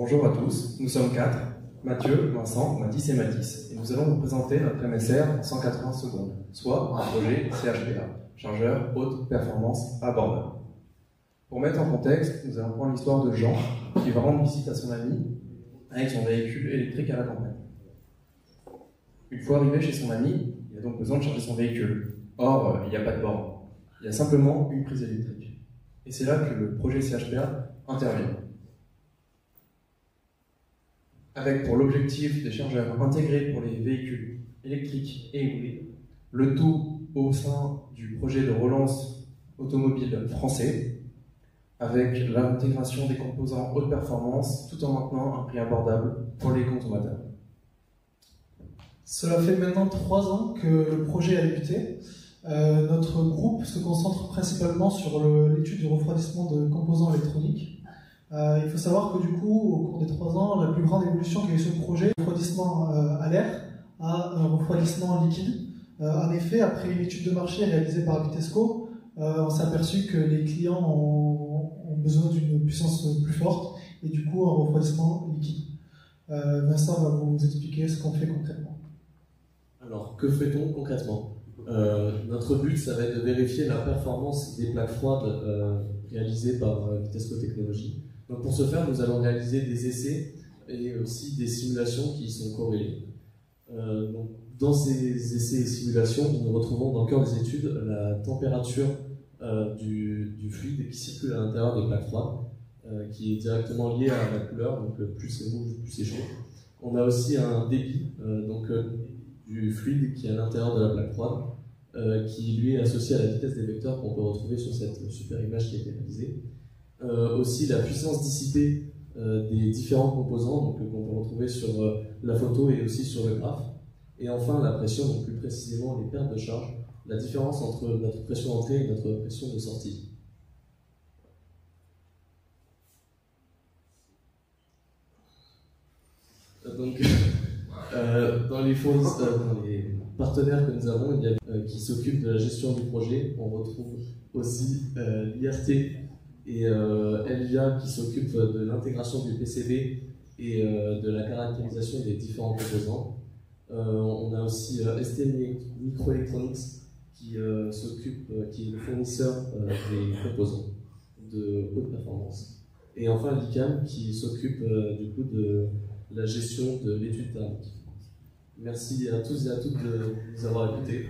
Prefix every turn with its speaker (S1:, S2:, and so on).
S1: Bonjour à tous, nous sommes quatre, Mathieu, Vincent, Mathis et Mathis, et nous allons vous présenter notre MSR en 180 secondes, soit un projet CHPA, chargeur haute performance abordable. Pour mettre en contexte, nous allons prendre l'histoire de Jean, qui va rendre visite à son ami avec son véhicule électrique à la campagne. Une fois arrivé chez son ami, il a donc besoin de charger son véhicule. Or, il n'y a pas de borne, il y a simplement une prise électrique. Et c'est là que le projet CHPA intervient. Avec pour l'objectif des chargeurs intégrés pour les véhicules électriques et hybrides, le tout au sein du projet de relance automobile français, avec l'intégration des composants haute performance, tout en maintenant un prix abordable pour les consommateurs.
S2: Cela fait maintenant 3 ans que le projet a débuté. Notre groupe se concentre principalement sur l'étude du refroidissement de composants électroniques. Il faut savoir que du coup, au cours des 3 ans, la plus grande évolution qu'il y a eu sur le projet, le refroidissement à l'air, à un refroidissement liquide. En effet, après une étude de marché réalisée par Vitesco, on s'est aperçu que les clients ont besoin d'une puissance plus forte et du coup un refroidissement liquide. Vincent va vous expliquer ce qu'on fait concrètement.
S3: Alors, que fait-on concrètement? Notre but, ça va être de vérifier la performance des plaques froides réalisées par Vitesco Technologies. Donc pour ce faire, nous allons réaliser des essais et aussi des simulations qui sont corrélées. Donc, dans ces essais et simulations, nous retrouvons dans le cœur des études la température du fluide qui circule à l'intérieur des plaques froides, qui est directement liée à la couleur, donc plus c'est rouge, plus c'est chaud. On a aussi un débit du fluide qui est à l'intérieur de la plaque froide, qui lui est associé à la vitesse des vecteurs qu'on peut retrouver sur cette super image qui a été réalisée. Aussi la puissance dissipée des différents composants, donc qu'on peut retrouver sur la photo et aussi sur le graphe. Et enfin la pression, donc plus précisément les pertes de charge, la différence entre notre pression d'entrée et notre pression de sortie. Donc, dans les partenaires que nous avons, il y a qui s'occupent de la gestion du projet. On retrouve aussi l'IRT et Elvia qui s'occupent de l'intégration du PCB et de la caractérisation des différents composants. On a aussi ST Microelectronics qui qui est le fournisseur des composants de haute performance. Et enfin l'ICAM qui s'occupe du coup de la gestion de l'étude thermique. Merci à tous et à toutes de nous avoir écoutés.